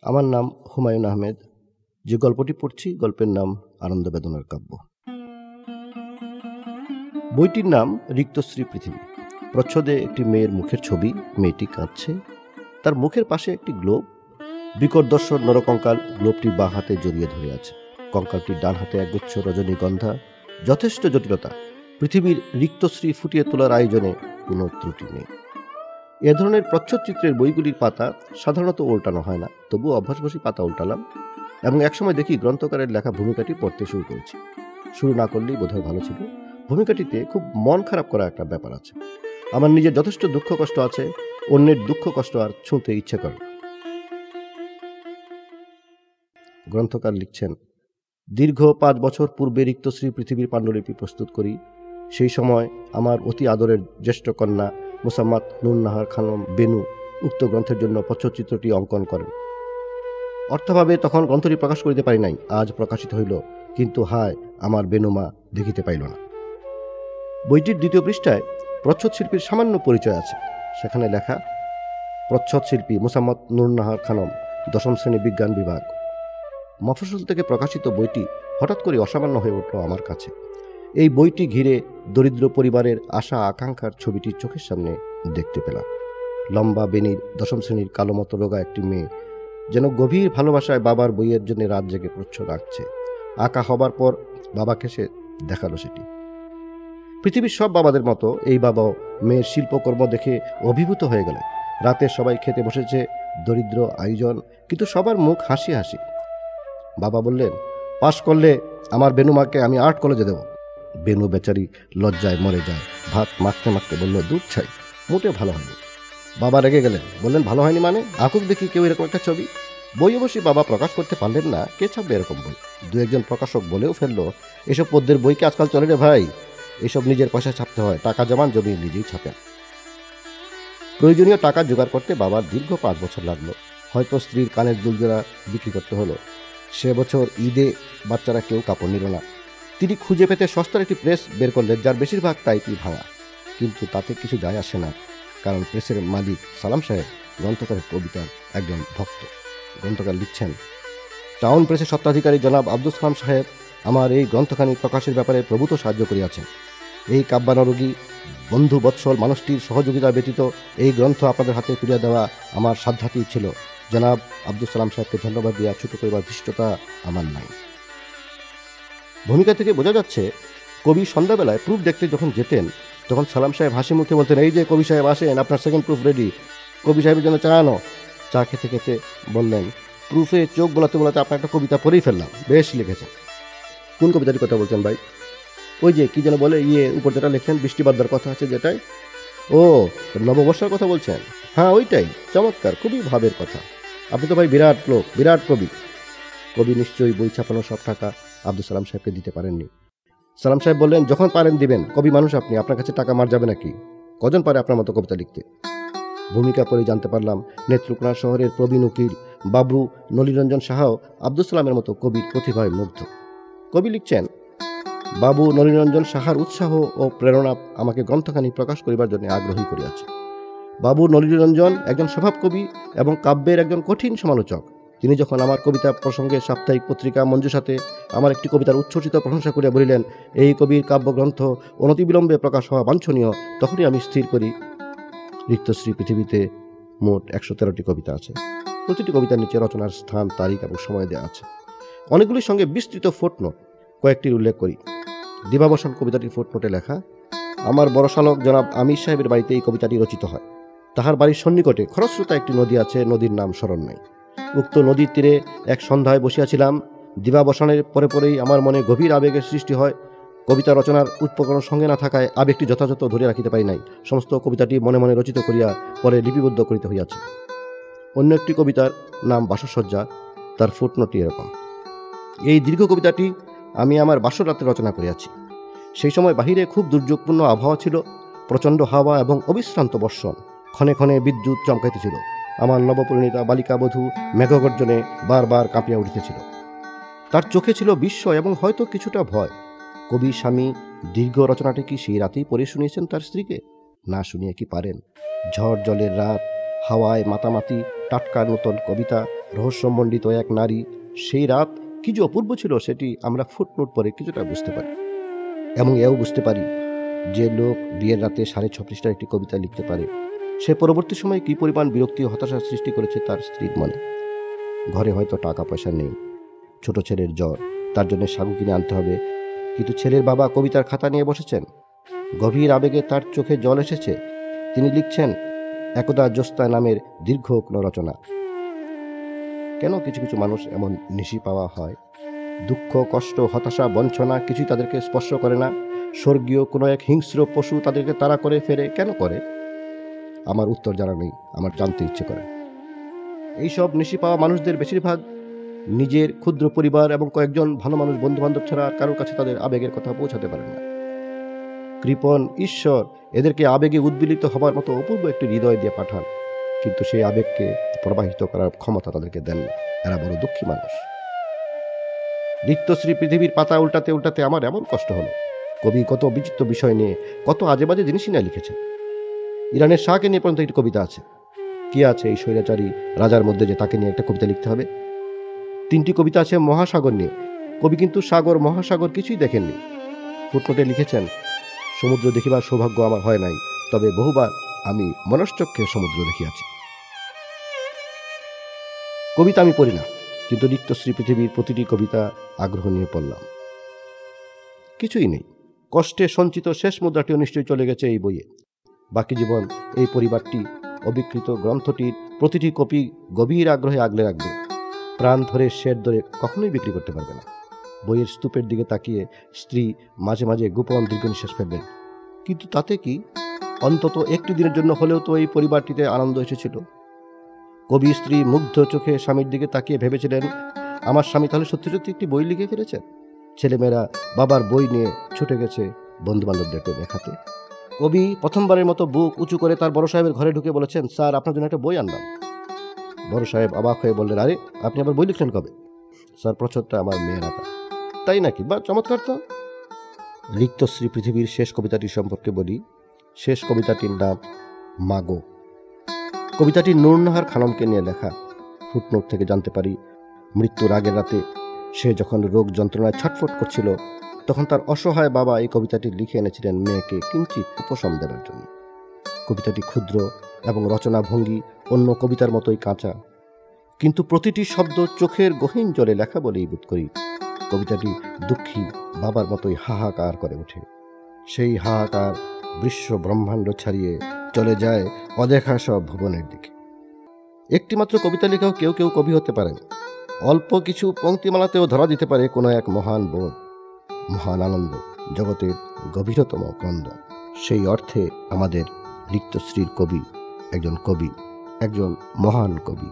আমার নাম হুমায়ুন আহমেদ। যে গল্পটি পড়ছি গল্পের নাম আনন্দ বেদনার কাব্য। বইটির নাম রিক্তশ্রী পৃথিবী। প্রচ্ছদে একটি মেয়ের মুখের ছবি, মেয়েটি কাঁদছে। তার মুখের পাশে একটি গ্লোব, বিকট দর্শন নরকঙ্কাল গ্লোবটি বাঁ হাতে জড়িয়ে ধরে আছে। কঙ্কালটির ডান হাতে একগুচ্ছ রজনীগন্ধা। যথেষ্ট জটিলতা। পৃথিবীর রিক্তশ্রী ফুটিয়ে তোলার আয়োজনে কোনো ত্রুটি নেই। এ ধরনের প্রচ্ছদচিত্রের বইগুলির পাতা সাধারণত উল্টানো হয় না, তবু অভ্যাসবশী পাতা উল্টালাম এবং একসময় দেখি গ্রন্থকারের লেখা ভূমিকাটি পড়তে শুরু করেছি। শুরু না করলেই বোধহয় ভালো ছিল। ভূমিকাটিতে খুব মন খারাপ করা একটা ব্যাপার আছে। আমার নিজের যথেষ্ট দুঃখ কষ্ট আছে, অন্যের দুঃখ কষ্ট আর ছুঁতে ইচ্ছে করে। গ্রন্থকার লিখছেন, দীর্ঘ 5 বছর পূর্বে রিক্তশ্রী পৃথিবীর পাণ্ডুলিপি প্রস্তুত করি। সেই সময় আমার অতি আদরের জ্যেষ্ঠ কন্যা মোসাম্মত নুরনাহার খানম বেনু উক্ত গ্রন্থের জন্য পটচিত্রটি অঙ্কন করেন। অর্থাভাবে তখন গ্রন্থটি প্রকাশ করিতে পারি নাই। আজ প্রকাশিত হইল, কিন্তু হায়, আমার বেনুমা দেখিতে পাইল না। বইটির 2য় পৃষ্ঠায় প্রচ্ছদ শিল্পীর সামান্য পরিচয় আছে। সেখানে লেখা, প্রচ্ছদ শিল্পী মোসাম্মত নুরনাহার খানম, 10ম শ্রেণী বিজ্ঞান বিভাগ। মফস্বল থেকে প্রকাশিত বইটি হঠাৎ করে অসামান্য হয়ে উঠল আমার কাছে। এই বইটি ঘিরে দরিদ্র পরিবারের আশা আকাঙ্ক্ষার ছবিটি চোখের সামনে দেখতে পেলাম। লম্বা বেনির 10ম শ্রেণীর কালো মতো রোগা একটি মেয়ে যেন গভীর ভালোবাসায় বাবার বইয়ের জন্য রাত জেগে প্রচ্ছদ আঁকছে। আঁকা হবার পর বাবাকে সে দেখালো সেটি। পৃথিবীর সব বাবাদের মতো এই বাবাও মেয়ের শিল্পকর্ম দেখে অভিভূত হয়ে গেলেন। রাতে সবাই খেতে বসেছে, দরিদ্র আয়োজন, কিন্তু সবার মুখ হাসি হাসি। বাবা বললেন, পাশ করলে আমার বেনুমাকে আমি আর্ট কলেজে দেব। বেনু বেচারি লজ্জায় মরে যায়। ভাত মাখতে মাখতে বলল, দুধ ছাই, মোটে ভালো হয়নি। বাবা রেগে গেলেন, বললেন, ভালো হয়নি মানে? আঁকুক দেখি কেউ এরকম একটা ছবি। বই অবশ্যই বাবা প্রকাশ করতে পারলেন না, কে ছাপবে এরকম বই? 2-1 জন প্রকাশক বলেও ফেললো, এসব পদ্যের বই কি আজকাল চলে রে ভাই? এসব নিজের পয়সায় ছাপতে হয়, টাকা জমান, জমি নিজেই ছাপেন। প্রয়োজনীয় টাকা জোগাড় করতে বাবার দীর্ঘ 5 বছর লাগলো। হয়তো স্ত্রীর কানের দুলজোড়া বিক্রি করতে হলো। সে বছর ঈদে বাচ্চারা কেউ কাপড় নিল না। তিনি খুঁজে পেতে সস্তার একটি প্রেস বের করলেন, যার বেশিরভাগ টাইপই ভাঙা। কিন্তু তাতে কিছু যায় আসে না, কারণ প্রেসের মালিক সালাম সাহেব গ্রন্থকারের কবিতার একজন ভক্ত। গ্রন্থকার লিখছেন, টাউন প্রেসের স্বত্বাধিকারী জনাব আব্দুল সালাম সাহেব আমার এই গ্রন্থখানি প্রকাশের ব্যাপারে প্রভূত সাহায্য করিয়াছেন। এই কাব্যানুরাগী বন্ধু বৎসল মানুষটির সহযোগিতা ব্যতীত এই গ্রন্থ আপনাদের হাতে তুলিয়া দেওয়া আমার সাধ্যাতীত ছিল। জনাব আব্দুল সালাম সাহেবকে ধন্যবাদ দিয়া ছোট করিবার ধৃষ্টতা আমার নাই। ভূমিকা থেকে বোঝা যাচ্ছে, কবি সন্ধ্যাবেলায় প্রুফ দেখতে যখন যেতেন, তখন সালাম সাহেব হাসি মুখে বলতেন, এই যে কবি সাহেব আসেন, আপনার সেকেন্ড প্রুফ রেডি। কবি সাহেবের জন্য চা আনো। চা খেতে খেতে বললেন, প্রুফে চোখ বোলাতে বোলাতে আপনার একটা কবিতা পড়েই ফেললাম, বেশ লিখেছেন। কোন কবিতাটির কথা বলছেন ভাই? ওই যে কি যেন বলে, উপর যেটা লেখেন, বৃষ্টি বাদলার কথা আছে যেটাই। ও, নববর্ষার কথা বলছেন? হ্যাঁ, ওইটাই। চমৎকার, খুবই ভাবের কথা। আপনি তো ভাই বিরাট লোক, বিরাট কবি। কবি নিশ্চয়ই বই ছাপানোর সব টাকা আব্দুল সালাম সাহেবকে দিতে পারেননি। সালাম সাহেব বললেন, যখন পারেন দিবেন, কবি মানুষ আপনি, আপনার কাছে টাকা মার যাবে নাকি? কজন পারে আপনার মতো কবিতা লিখতে? ভূমিকা পড়ে জানতে পারলাম, নেত্রকোনা শহরের প্রবীণ উকিল বাবু নলিরঞ্জন সাহাও আব্দুল সালামের মতো কবির প্রতিভায় মুগ্ধ। কবি লিখছেন, বাবু নলিরঞ্জন সাহার উৎসাহ ও প্রেরণা আমাকে গ্রন্থখানি প্রকাশ করিবার জন্য আগ্রহী করিয়াছে। বাবু নলিরঞ্জন একজন স্বভাব কবি এবং কাব্যের একজন কঠিন সমালোচক। তিনি যখন আমার কবিতা প্রসঙ্গে সাপ্তাহিক পত্রিকা মঞ্জুসাতে আমার একটি কবিতার উচ্ছ্বসিত প্রশংসা করিয়া বলিলেন, এই কবির কাব্যগ্রন্থ অনতিবিলম্বে প্রকাশ হওয়া বাঞ্ছনীয়, তখনই আমি স্থির করি, রিক্তশ্রী পৃথিবীতে মোট 113টি কবিতা আছে। প্রতিটি কবিতার নিচে রচনার স্থান, তারিখ এবং সময় দেওয়া আছে। অনেকগুলির সঙ্গে বিস্তৃত ফুটনোট, কয়েকটির উল্লেখ করি। দিবাবসন কবিতাটির ফুটনোটে লেখা, আমার বড় শালক জনাব আমির সাহেবের বাড়িতে এই কবিতাটি রচিত হয়। তাহার বাড়ির সন্নিকটে খরস্রোতা একটি নদী আছে, নদীর নাম স্মরণ নাই। উক্ত নদীর তীরে এক সন্ধ্যায় বসিয়াছিলাম। দিবাবসানের পরে পরেই আমার মনে গভীর আবেগের সৃষ্টি হয়। কবিতা রচনার উপকরণ সঙ্গে না থাকায় আবেগটি যথাযথ ধরে রাখিতে পারি নাই। সমস্ত কবিতাটি মনে মনে রচিত করিয়া পরে লিপিবদ্ধ করিতে হইয়াছে। অন্য একটি কবিতার নাম বাসসজ্জা, তার ফুটনোটটি এরকম, এই দীর্ঘ কবিতাটি আমি আমার বাসর রাতে রচনা করিয়াছি। সেই সময় বাহিরে খুব দুর্যোগপূর্ণ আবহাওয়া ছিল, প্রচণ্ড হাওয়া এবং অবিশ্রান্ত বর্ষণ, ক্ষণে ক্ষণে বিদ্যুৎ চমকাইতেছিল। আমার নবপরিণীতা বালিকা বধূ মেঘগর্জনে বারবার কাঁপিয়া উঠিতেছিল। তার চোখে ছিল বিস্ময় এবং হয়তো কিছুটা ভয়। কবি স্বামী দীর্ঘ রচনাটি কি সেই রাতেই পড়ে শুনিয়েছেন তার স্ত্রীকে? না শুনিয়ে কি পারেন? ঝড় জলের রাত, হাওয়ায় মাতামাতি, টাটকা নতুন কবিতা, রহস্যমণ্ডিত এক নারী, সেই রাত কি যে অপূর্ব ছিল সেটি আমরা ফুটনোট পরে কিছুটা বুঝতে পারি। এবং এও বুঝতে পারি যে লোক বিয়ের রাতে 6.5 পৃষ্ঠার একটি কবিতা লিখতে পারে, সে পরবর্তী সময়ে কি পরিমাণ বিরক্তি ও হতাশা সৃষ্টি করেছে তার স্ত্রীর মনে। ঘরে হয়তো টাকা পয়সা নেই, ছোট ছেলের জ্বর, তার জন্য সাগু কিনে আনতে হবে, কিন্তু ছেলের বাবা কবিতার খাতা নিয়ে বসেছেন। গভীর আবেগে তার চোখে জল এসেছে। তিনি লিখছেন একদা জ্যোৎস্না নামের দীর্ঘ কোনো রচনা। কেন কিছু কিছু মানুষ এমন নিশি পাওয়া হয়? দুঃখ, কষ্ট, হতাশা, বঞ্চনা কিছুই তাদেরকে স্পর্শ করে না। স্বর্গীয় কোনো এক হিংস্র পশু তাদেরকে তাড়া করে ফেরে। কেন করে? আমার উত্তর জানা নেই, আমার জানতে ইচ্ছে করে। এইসব নিশি পাওয়া মানুষদের বেশিরভাগ নিজের ক্ষুদ্র পরিবার এবং কয়েকজন ভালো মানুষ, বন্ধু বান্ধব ছাড়া আর কারোর কাছে তাদের আবেগের কথা পৌঁছাতে পারে না। কৃপণ ঈশ্বর এদেরকে আবেগে উদ্বেলিত হবার মতো অপূর্ব একটি হৃদয় দিয়ে পাঠান, কিন্তু সেই আবেগকে প্রবাহিত করার ক্ষমতা তাদেরকে দেন না। এরা বড় দুঃখী মানুষ। রিক্তশ্রী পৃথিবীর পাতা উল্টাতে উল্টাতে আমার এমন কষ্ট হলো। কবি কত বিচিত্র বিষয় নিয়ে, কত আজে বাজে জিনিসই না লিখেছেন। ইরানের শাহকে নিয়ে পর্যন্ত একটি কবিতা আছে। কি আছে এই স্বৈরাচারী রাজার মধ্যে যে তাকে নিয়ে একটা কবিতা লিখতে হবে? 3টি কবিতা আছে মহাসাগর নিয়ে। কবি কিন্তু সাগর মহাসাগর কিছুই দেখেননি। ফুটনোটে লিখেছেন, সমুদ্র দেখিবার সৌভাগ্য আমার হয় নাই, তবে বহুবার আমি মনশ্চক্ষে সমুদ্র দেখিয়াছি। কবিতা আমি পড়ি না, কিন্তু রিক্তশ্রী পৃথিবীর প্রতিটি কবিতা আগ্রহ নিয়ে পড়লাম। কিছুই নেই, কষ্টে সঞ্চিত শেষ মুদ্রাটিও নিশ্চয়ই চলে গেছে এই বইয়ে। বাকি জীবন এই পরিবারটি অবিকৃত গ্রন্থটির প্রতিটি কপি গভীর আগ্রহে আগলে রাখবে। প্রাণ ধরে শের ধরে কখনোই বিক্রি করতে পারবে না। বইয়ের স্তূপের দিকে তাকিয়ে স্ত্রী মাঝে মাঝে গোপন দীর্ঘ নিঃশ্বাস ফেলবেন। কিন্তু তাতে কি? অন্তত একটি দিনের জন্য হলেও তো এই পরিবারটিতে আনন্দ এসেছিল। কবি স্ত্রী মুগ্ধ চোখে স্বামীর দিকে তাকিয়ে ভেবেছিলেন, আমার স্বামী তাহলে সত্যি সত্যি একটি বই লিখে ফেলেছেন। ছেলেমেয়েরা বাবার বই নিয়ে ছুটে গেছে বন্ধু বান্ধবদেরকে দেখাতে। কবি প্রথমবারের মতো বুক উঁচু করে তার বড় সাহেবের ঘরে ঢুকে বলেছেন, স্যার, আপনার জন্য একটা বই আনলাম। বড় সাহেব অবাক হয়ে বললেন, আরে, আপনি আবার বই লিখলেন কবে? স্যার, প্রচ্ছদটা আমার মেয়ের আঁকা। তাই নাকি? বা, চমৎকার তো। রিক্তশ্রী পৃথিবীর শেষ কবিতাটি সম্পর্কে বলি। শেষ কবিতাটির নাম মাগো। কবিতাটি নূরনাহার খানমকে নিয়ে লেখা। ফুটনোট থেকে জানতে পারি, মৃত্যুর আগের রাতে সে যখন রোগ যন্ত্রণায় ছটফট করছিল, তখন তার অসহায় বাবা এই কবিতাটি লিখে এনেছিলেন মেয়েকে কিঞ্চিৎ উপশম দেবার জন্য। কবিতাটি ক্ষুদ্র এবং রচনা ভঙ্গি অন্য কবিতার মতোই কাঁচা, কিন্তু প্রতিটি শব্দ চোখের গহীন জলে লেখা বলেই বোধ করি। কবিতাটি দুঃখী বাবার মতোই হাহাকার করে ওঠে। সেই হাহাকার বিশ্ব ব্রহ্মাণ্ড ছাড়িয়ে চলে যায় অদেখা সব ভুবনের দিকে। একটিমাত্র কবিতা লেখাও কেউ কেউ কবি হতে পারেন। অল্প কিছু পংক্তিমালাতেও ধরা দিতে পারে কোনো এক মহান বোধ, মহান আনন্দ, জগতের গভীরতম ক্রন্দন। সেই অর্থে আমাদের রিক্তশ্রীর কবি একজন মহান কবি।